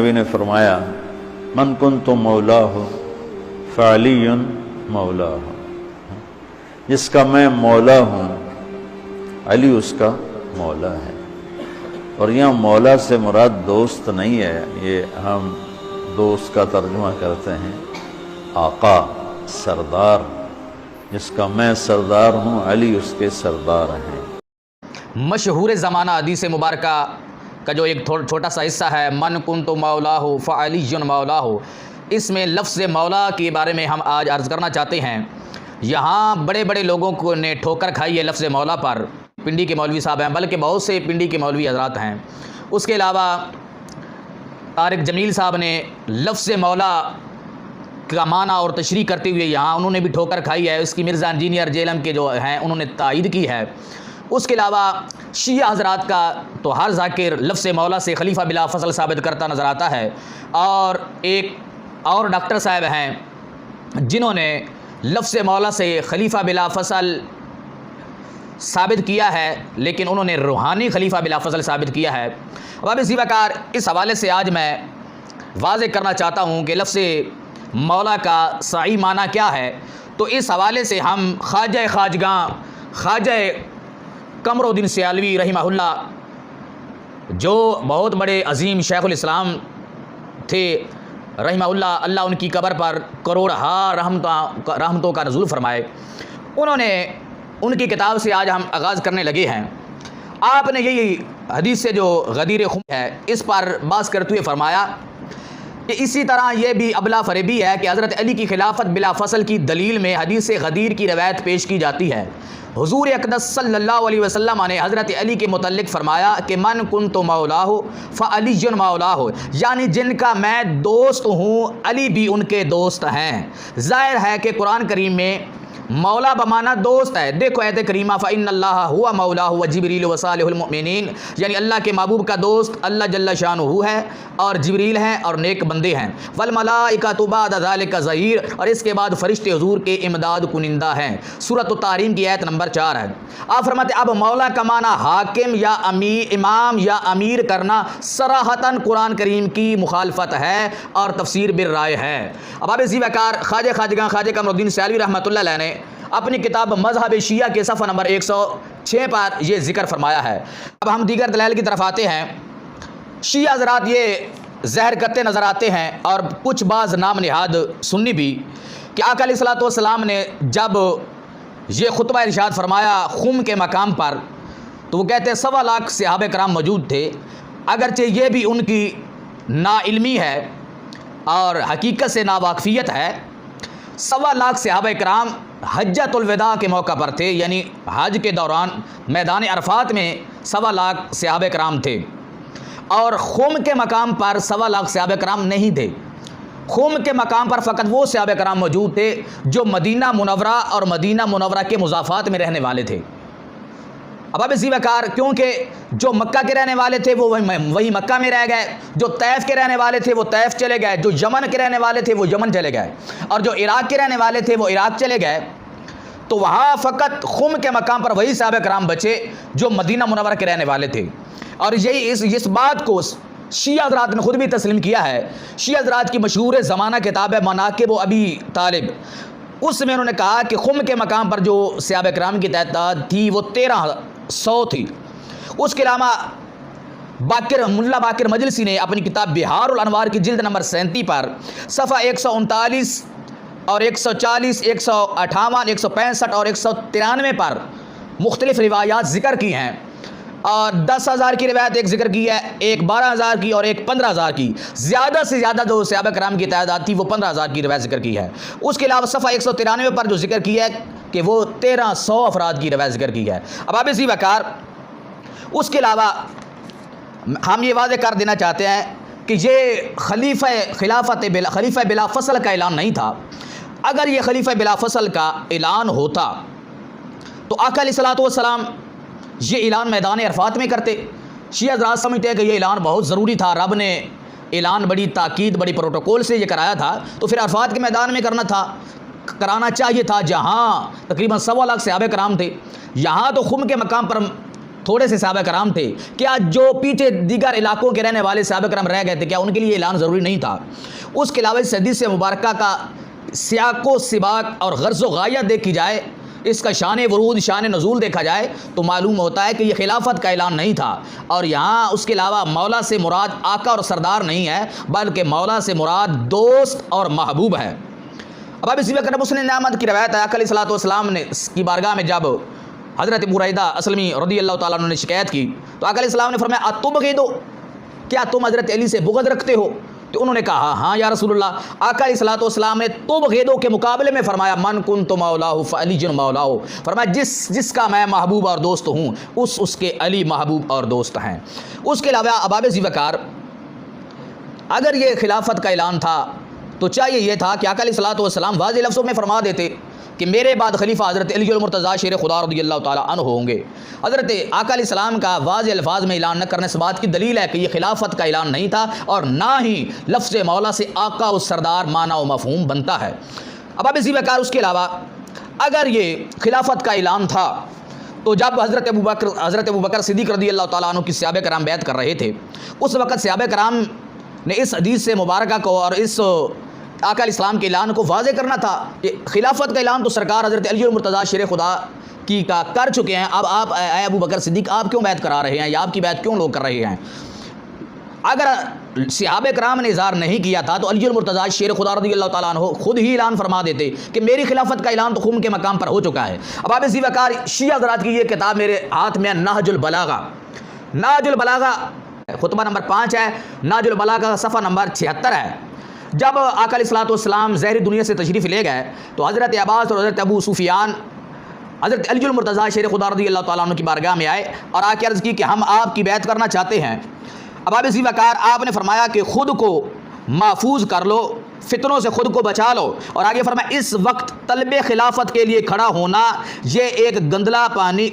نبی نے فرمایا من کنت مولاہ فعلی مولاہ، جس کا میں مولا ہوں علی اس کا مولا ہے۔ اور یہاں مولا سے مراد دوست نہیں ہے، یہ ہم دوست کا ترجمہ کرتے ہیں آقا، سردار، جس کا میں سردار ہوں علی اس کے سردار ہیں۔ مشہور زمانہ حدیث مبارکہ کا جو ایک چھوٹا سا حصہ ہے من کنت مولاہ فعلی مولاہ، اس میں لفظ مولا کے بارے میں ہم آج عرض کرنا چاہتے ہیں۔ یہاں بڑے بڑے لوگوں کو نے ٹھوکر کھائی ہے لفظ مولا پر، پنڈی کے مولوی صاحب ہیں، بلکہ بہت سے پنڈی کے مولوی حضرات ہیں۔ اس کے علاوہ طارق جمیل صاحب نے لفظ مولا کا معنی اور تشریح کرتے ہوئے یہاں انہوں نے بھی ٹھوکر کھائی ہے، اس کی مرزا انجینئر جیلم کے جو ہیں انہوں نے تائید کی ہے۔ اس کے علاوہ شیعہ حضرات کا تو ہر ذاکر لفظ مولا سے خلیفہ بلا فصل ثابت کرتا نظر آتا ہے، اور ایک اور ڈاکٹر صاحب ہیں جنہوں نے لفظ مولا سے خلیفہ بلا فصل ثابت کیا ہے، لیکن انہوں نے روحانی خلیفہ بلا فصل ثابت کیا ہے۔ اب اسی وقار اس حوالے سے آج میں واضح کرنا چاہتا ہوں کہ لفظ مولا کا صحیح معنی کیا ہے۔ تو اس حوالے سے ہم خواجہ خواجگاں خواجہ قمر الدین سیالوی رحمہ اللہ، جو بہت بڑے عظیم شیخ الاسلام تھے رحمہ اللہ، اللہ ان کی قبر پر کروڑہا رحمتوں کا نزول فرمائے، انہوں نے ان کی کتاب سے آج ہم آغاز کرنے لگے ہیں۔ آپ نے یہی حدیث سے جو غدیر خم ہے اس پر بات کرتے ہوئے فرمایا کہ اسی طرح یہ بھی ابلا فریبی ہے کہ حضرت علی کی خلافت بلا فصل کی دلیل میں حدیث غدیر کی روایت پیش کی جاتی ہے۔ حضور اقدس صلی اللہ علیہ وسلم نے حضرت علی کے متعلق فرمایا کہ من کنت مولاہ فعلی مولاہ، یعنی جن کا میں دوست ہوں علی بھی ان کے دوست ہیں۔ ظاہر ہے کہ قرآن کریم میں مولا بمانا دوست ہے۔ دیکھو آیت کریمہ فإن اللہ ہوا مولاہ وجبریل وصالح المؤمنین، یعنی اللہ کے محبوب کا دوست اللہ جل شانہ ہے، اور جبریل ہیں اور نیک بندے ہیں۔ والملائکۃ بعد ذلک ظہیر، اور اس کے بعد فرشتے حضور کے امداد کنندہ ہیں۔ سورۃ التحریم کی آیت نمبر 4 ہے۔ آپ فرماتے اب مولا کا معنی حاکم یا امام یا امیر کرنا صراحتاً قرآن کریم کی مخالفت ہے اور تفسیر بالرائے ہے۔ اب اسی وقار خواجہ خواجگاں خواجہ قمر الدین سیالوی رحمۃ اللہ علیہ نے اپنی کتاب مذہب شیعہ کے صفحہ نمبر 106 پر یہ ذکر فرمایا ہے۔ اب ہم دیگر دلائل کی طرف آتے ہیں۔ شیعہ حضرات یہ زہر کرتے نظر آتے ہیں، اور کچھ بعض نام نہاد سنی بھی، کہ آقا علیہ الصلوۃ والسلام نے جب یہ خطبہ ارشاد فرمایا خم کے مقام پر، تو وہ کہتے ہیں 1.25 لاکھ صحابہ کرام موجود تھے، اگرچہ یہ بھی ان کی نا علمی ہے اور حقیقت سے ناواقفیت ہے۔ 1.25 لاکھ صحابہ کرام حجۃ الوداع کے موقع پر تھے، یعنی حج کے دوران میدان عرفات میں 1.25 لاکھ صحابہ کرام تھے، اور خم کے مقام پر 1.25 لاکھ صحابہ کرام نہیں تھے۔ خم کے مقام پر فقط وہ صحابہ کرام موجود تھے جو مدینہ منورہ اور مدینہ منورہ کے مضافات میں رہنے والے تھے۔ اب اسی وقار کیونکہ جو مکہ کے رہنے والے تھے وہ وہی مکہ میں رہ گئے، جو طیف کے رہنے والے تھے وہ طیف چلے گئے، جو یمن کے رہنے والے تھے وہ یمن چلے گئے، اور جو عراق کے رہنے والے تھے وہ عراق چلے گئے، تو وہاں فقط خم کے مقام پر وہی صحابہ کرام بچے جو مدینہ منورہ کے رہنے والے تھے۔ اور یہی اس بات کو شیعہ حضرات نے خود بھی تسلیم کیا ہے۔ شیعہ حضرات کی مشہور زمانہ کتاب ہے مناقب ابی طالب، اس میں انہوں نے کہا کہ خم کے مقام پر جو صحابہ کرام کی تعداد تھی وہ 1300 تھی۔ اس کے علاوہ ملا باقر مجلسی نے اپنی کتاب بہار الانوار کی جلد نمبر 37 پر صفحہ 139 اور 140 158 165 اور 193 پر مختلف روایات ذکر کی ہیں، اور 10,000 کی روایت ایک ذکر کی ہے، ایک 12,000 کی اور ایک 15,000 کی۔ زیادہ سے زیادہ جو صحابہ کرام کی تعداد تھی وہ 15,000 کی روایت ذکر کی ہے۔ اس کے علاوہ صفحہ 193 پر جو ذکر کی ہے کہ وہ 1300 افراد کی روایت ذکر کی ہے۔ اب آپ اسی وقار اس کے علاوہ ہم یہ واضح کر دینا چاہتے ہیں کہ یہ خلیفہ بلا فصل کا اعلان نہیں تھا۔ اگر یہ خلیفہ بلا فصل کا اعلان ہوتا تو آقا علیہ الصلوۃ والسلام یہ اعلان میدان عرفات میں کرتے۔ شیعہ حضرات سمجھتے ہیں کہ یہ اعلان بہت ضروری تھا، رب نے اعلان بڑی تاکید بڑی پروٹوکول سے یہ کرایا تھا، تو پھر عرفات کے میدان میں کرانا چاہیے تھا، جہاں تقریباً 1.25 لاکھ صحابہ کرام تھے۔ یہاں تو خم کے مقام پر تھوڑے سے صحابہ کرام تھے، کیا جو پیچھے دیگر علاقوں کے رہنے والے صحابہ کرام رہ گئے تھے کیا ان کے لیے اعلان ضروری نہیں تھا؟ اس کے علاوہ اس حدیث مبارکہ کا سیاق و سباق اور غرض و غایت دیکھی جائے، اس کا شان ورود شان نزول دیکھا جائے تو معلوم ہوتا ہے کہ یہ خلافت کا اعلان نہیں تھا، اور یہاں اس کے علاوہ مولا سے مراد آقا اور سردار نہیں ہے، بلکہ مولا سے مراد دوست اور محبوب ہے۔ اب اسی وقت مسلم احمد کی روایت ہے، آقا علیہ الصلوۃ والسلام نے کی بارگاہ میں جب حضرت بریدہ اسلمی رضی اللہ تعالیٰ عنہ نے شکایت کی تو آقا علیہ السلام نے فرمایا اتبغضو، کیا تم حضرت علی سے بغض رکھتے ہو؟ تو انہوں نے کہا ہاں یا رسول اللہ۔ آقا علیہ الصلوۃ والسلام نے تبغضو کے مقابلے میں فرمایا من کنت مولاہ فعلی مولاہ، فرمایا جس کا میں محبوب اور دوست ہوں اس کے علی محبوب اور دوست ہیں۔ اس کے علاوہ اباب ذی وقار، اگر یہ خلافت کا اعلان تھا تو چاہیے یہ تھا کہ آقا علیہ الصلوۃ والسلام واضح لفظوں میں فرما دیتے کہ میرے بعد خلیفہ حضرت علی المرتضیٰ شیر خدا رضی اللہ تعالیٰ عنہ ہوں گے۔ حضرت آقا علیہ السلام کا واضح الفاظ میں اعلان نہ کرنے سے بات کی دلیل ہے کہ یہ خلافت کا اعلان نہیں تھا، اور نہ ہی لفظ مولا سے آقا و سردار معنی و مفہوم بنتا ہے۔ اب ذی وقار اس کے علاوہ اگر یہ خلافت کا اعلان تھا تو جب حضرت ابوبکر صدیق رضی اللہ تعالیٰ عنہ کی صحابہ کرام بیعت کر رہے تھے، اس وقت صحابہ کرام نے اس حدیث سے مبارکہ کو اور اس آقا علیہ السلام کے اعلان کو واضح کرنا تھا کہ خلافت کا اعلان تو سرکار حضرت علی المرتضیٰ شیر خدا کی کا کر چکے ہیں، اب آپ اے ابو بکر صدیق آپ کیوں بیعت کرا رہے ہیں یا آپ کی بیعت کیوں لوگ کر رہے ہیں؟ اگر صحابہ کرام نے اظہار نہیں کیا تھا تو علی المرتضیٰ شیر خدا رضی اللہ تعالیٰ عنہ خود ہی اعلان فرما دیتے کہ میری خلافت کا اعلان تو خم کے مقام پر ہو چکا ہے۔ اب آپ ذی وقار شیعہ حضرات کی یہ کتاب میرے ہاتھ میں نہج البلاغہ خطبہ نمبر 5 ہے، نہج البلاغہ صفحہ نمبر 76 ہے۔ جب آقا علیہ الصلوۃ والسلام ظاہری دنیا سے تشریف لے گئے تو حضرت عباس اور حضرت ابو سفیان حضرت علی المرتضیٰ شیر خدا رضی اللہ تعالیٰ عنہ کی بارگاہ میں آئے اور آ کے عرض کی کہ ہم آپ کی بیعت کرنا چاہتے ہیں۔ اب آپ ذی وقار آپ نے فرمایا کہ خود کو محفوظ کر لو، فتنوں سے خود کو بچا لو، اور آگے فرمایا اس وقت طلب خلافت کے لیے کھڑا ہونا یہ ایک گندلا پانی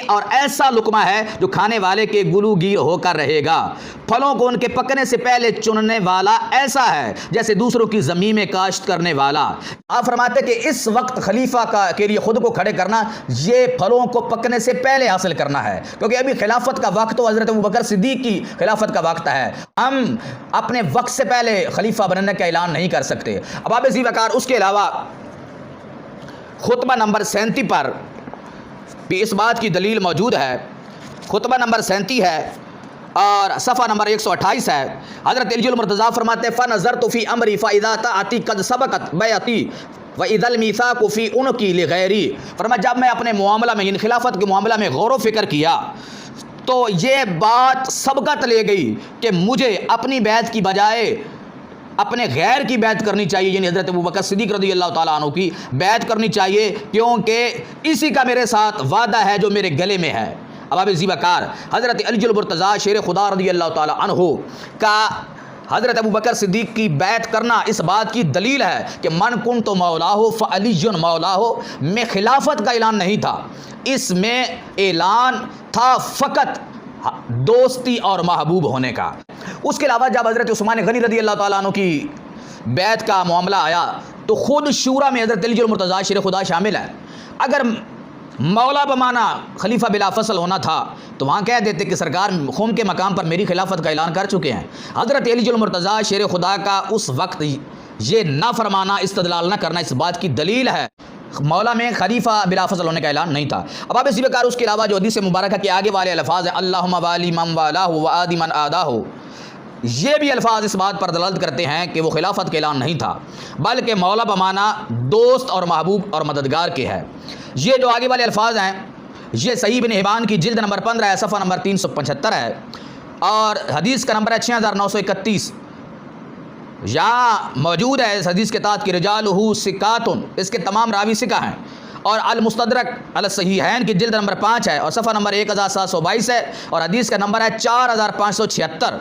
اور ایسا لقمہ ہے جو کھانے والے کے گلو گیر ہو کر رہے گا، پھلوں کو ان کے پکنے سے پہلے چننے والا ایسا ہے جیسے دوسروں کی زمین میں کاشت کرنے والا۔ آپ فرماتے کہ اس وقت خلیفہ کے لیے خود کو کھڑے کرنا یہ پھلوں کو پکنے سے پہلے حاصل کرنا ہے، کیونکہ ابھی خلافت کا وقت تو حضرت ابوبکر صدیق کی خلافت کا وقت ہے، ہم اپنے وقت سے پہلے خلیفہ بننے کا اعلان نہیں کر سکتے۔ اب آپ ذی وقار اس کے علاوہ خطبہ نمبر 37 پر بھی اس بات کی دلیل موجود ہے، خطبہ نمبر 37 ہے اور صفحہ نمبر 128 ہے۔ حضرت علی المرتضیٰ فرماتے ہیں فَنَظَرْتُ فِي أَمْرِي فَإِذَا طَاعَتِي قَدْ سَبَقَتْ بَيْعَتِي وَإِذَا الْمِيثَاقُ فِي عُنُقِي لِغَيْرِي، فرمایا جب میں اپنے معاملہ میں یعنی خلافت کے معاملہ میں غور و فکر کیا تو یہ بات سبقت لے گئی کہ مجھے اپنی بیعت کی بجائے اپنے غیر کی بیعت کرنی چاہیے، یعنی حضرت ابوبکر صدیق رضی اللہ تعالیٰ عنہ کی بیعت کرنی چاہیے، کیونکہ اسی کا میرے ساتھ وعدہ ہے جو میرے گلے میں ہے۔ اب آپ ذی وقار حضرت علی المرتضیٰ شیر خدا رضی اللہ تعالیٰ عنہ کا حضرت ابوبکر صدیق کی بیعت کرنا اس بات کی دلیل ہے کہ من کنت مولاہ فعلی مولاہ میں خلافت کا اعلان نہیں تھا، اس میں اعلان تھا فقط دوستی اور محبوب ہونے کا۔ اس کے علاوہ جب حضرت عثمان غنی رضی اللہ تعالیٰ عنہ کی بیعت کا معاملہ آیا تو خود شورا میں حضرت علی المرتضیٰ شیر خدا شامل ہے۔ اگر مولا بمانا خلیفہ بلا فصل ہونا تھا تو وہاں کہہ دیتے کہ سرکار خم کے مقام پر میری خلافت کا اعلان کر چکے ہیں۔ حضرت علی المرتضیٰ شیر خدا کا اس وقت یہ نہ فرمانا، استدلال نہ کرنا اس بات کی دلیل ہے مولا میں خلیفہ بلا فضل ہونے کا اعلان نہیں تھا۔ اب آپ اسی وقار اس کے علاوہ جو حدیث مبارکہ کے آگے والے الفاظ ہیں اللہم والی من والاہ وآدی من آداہ، یہ بھی الفاظ اس بات پر دلالت کرتے ہیں کہ وہ خلافت کا اعلان نہیں تھا، بلکہ مولا بمانا دوست اور محبوب اور مددگار کے ہے۔ یہ جو آگے والے الفاظ ہیں یہ صحیح ابن حبان کی جلد نمبر 15 ہے، صفحہ نمبر 375 ہے، اور حدیث کا نمبر ہے 6931۔ یہاں موجود ہے اس حدیث کے تحت کہ رجالہ ثقاتن، اس کے تمام راوی ثقہ ہیں، اور المستدرک علی الصحیحین کی جلد نمبر 5 ہے اور صفحہ نمبر 1722 ہے، اور حدیث کا نمبر ہے 4576۔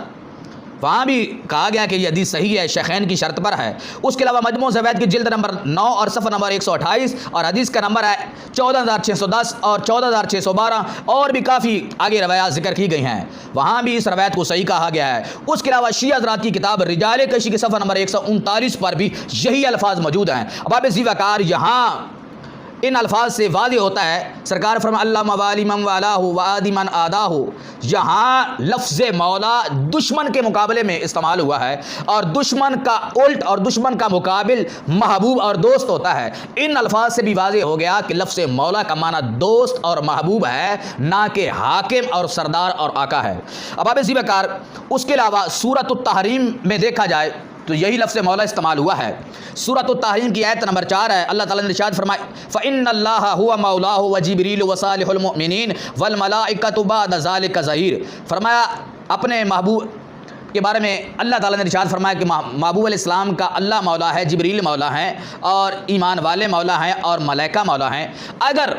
وہاں بھی کہا گیا کہ یہ حدیث صحیح ہے، شیخین کی شرط پر ہے۔ اس کے علاوہ مجموع زوائد کی جلد نمبر 9 اور صفحہ نمبر 128 اور حدیث کا نمبر ہے 14610 اور 14612، اور بھی کافی آگے روایات ذکر کی گئی ہیں، وہاں بھی اس روایت کو صحیح کہا گیا ہے۔ اس کے علاوہ شیعہ حضرات کی کتاب رجال کشی کی صفحہ نمبر 139 پر بھی یہی الفاظ موجود ہیں۔ اب آپ ذی وقار یہاں ان الفاظ سے واضح ہوتا ہے، سرکار فرمایا اللہ موالی من والا ہو و آدی من آدا ہو، یہاں لفظ مولا دشمن کے مقابلے میں استعمال ہوا ہے، اور دشمن کا الٹ اور دشمن کا مقابل محبوب اور دوست ہوتا ہے۔ ان الفاظ سے بھی واضح ہو گیا کہ لفظ مولا کا معنی دوست اور محبوب ہے، نہ کہ حاکم اور سردار اور آقا ہے۔ اب آپ اسی بکار اس کے علاوہ سورۃ التحریم میں دیکھا جائے تو یہی لفظ مولا استعمال ہوا ہے۔ سورۃ التحریم کی آیت نمبر 4 ہے، اللہ تعالیٰ نے ارشاد فرمایا فَإِنَّ اللَّهَ هُوَ مَوْلَاهُ وَجِبْرِيلُ وَصَالِحُ الْمُؤْمِنِينَ وَالْمَلَائِكَةُ بَعْدَ ذَلِكَ ظَهِيرٌ۔ فرمایا اپنے محبوب کے بارے میں اللہ تعالیٰ نے ارشاد فرمایا کہ محبوب علیہ السلام کا اللہ مولا ہے، جبریل مولا ہیں، اور ایمان والے مولا ہیں، اور ملائکہ مولا ہیں۔ اگر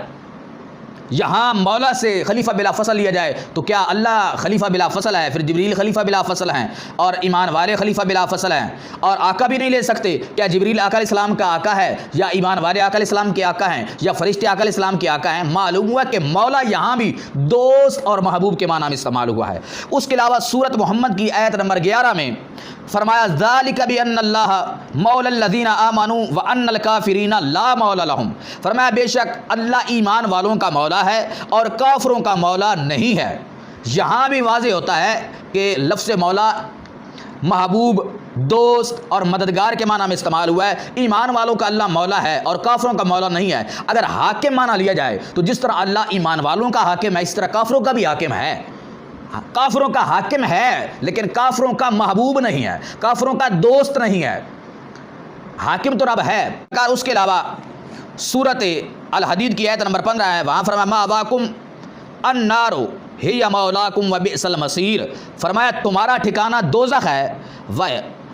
یہاں مولا سے خلیفہ بلا فصل لیا جائے تو کیا اللہ خلیفہ بلا فصل ہے؟ پھر جبریل خلیفہ بلا فصل ہیں، اور ایمان والے خلیفہ بلا فصل ہیں، اور آقا بھی نہیں لے سکتے۔ کیا جبریل آقا علیہ السلام کا آقا ہے، یا ایمان والے آقا علیہ السلام کے آقا ہیں، یا فرشتے آقا علیہ السلام کے آقا ہیں؟ معلوم ہوا کہ مولا یہاں بھی دوست اور محبوب کے معنی میں استعمال ہوا ہے۔ اس کے علاوہ سورۃ محمد کی آیت نمبر 11 میں فرمایا ذالک بان اللہ مولا الذین آمنوا وان الکافرین لا مولا لهم۔ فرمایا بے شک اللہ ایمان والوں کا مولا ہے اور کافروں کا مولا نہیں ہے۔ یہاں بھی واضح ہوتا ہے کہ لفظ مولا محبوب، دوست اور مددگار کے معنی میں استعمال ہوا ہے۔ ایمان والوں کا اللہ مولا ہے اور کافروں کا مولا نہیں ہے۔ اگر حاکم معنی لیا جائے تو جس طرح اللہ ایمان والوں کا حاکم ہے، اس طرح کافروں کا بھی حاکم ہے۔ کافروں کا حاکم ہے لیکن کافروں کا محبوب نہیں ہے، کافروں کا دوست نہیں ہے۔ حاکم تو رب ہے۔ اس کے علاوہ سورۃ الحدید کی آیت نمبر 15 ہے، وہاں فرمایا مأواکم النار ہی مولاکم وبئس المصیر۔ فرمایا تمہارا ٹھکانہ دوزخ ہے،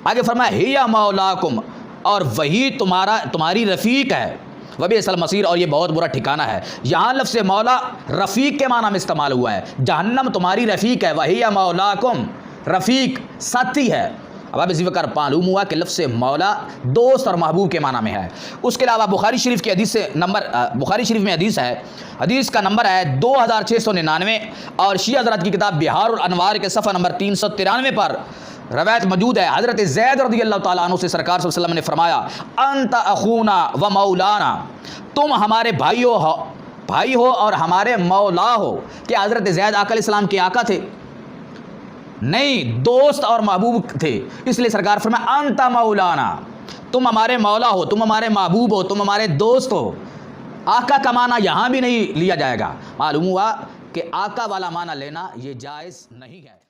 آگے فرمایا ہی مولاکم، اور وہی تمہاری رفیق ہے، وبئس المصیر، اور یہ بہت برا ٹھکانہ ہے۔ یہاں لفظ مولا رفیق کے معنی میں استعمال ہوا ہے۔ جہنم تمہاری رفیق ہے، وہی مولاکم، رفیق ساتھی ہے۔ اب آپ اسی وقت معلوم ہوا کہ لفظ مولا دوست اور محبوب کے معنی میں ہے۔ اس کے علاوہ بخاری شریف کی حدیث سے بخاری شریف میں حدیث ہے، حدیث کا نمبر ہے 2699، اور شیعہ حضرات کی کتاب بہار الانوار کے صفحہ نمبر 393 پر روایت موجود ہے۔ حضرت زید رضی اللہ تعالیٰ عنہ سے سرکار صلی اللہ علیہ وسلم نے فرمایا انت اخونا و مولانا، تم ہمارے بھائی ہو اور ہمارے مولا ہو۔ کیا حضرت زید آقا علیہ السلام کے آقا تھے؟ نہیں، دوست اور محبوب تھے۔ اس لیے سرکار فرمایا انت مولانا، تم ہمارے مولا ہو، تم ہمارے محبوب ہو، تم ہمارے دوست ہو۔ آقا کا معنی یہاں بھی نہیں لیا جائے گا۔ معلوم ہوا کہ آقا والا معنی لینا یہ جائز نہیں ہے۔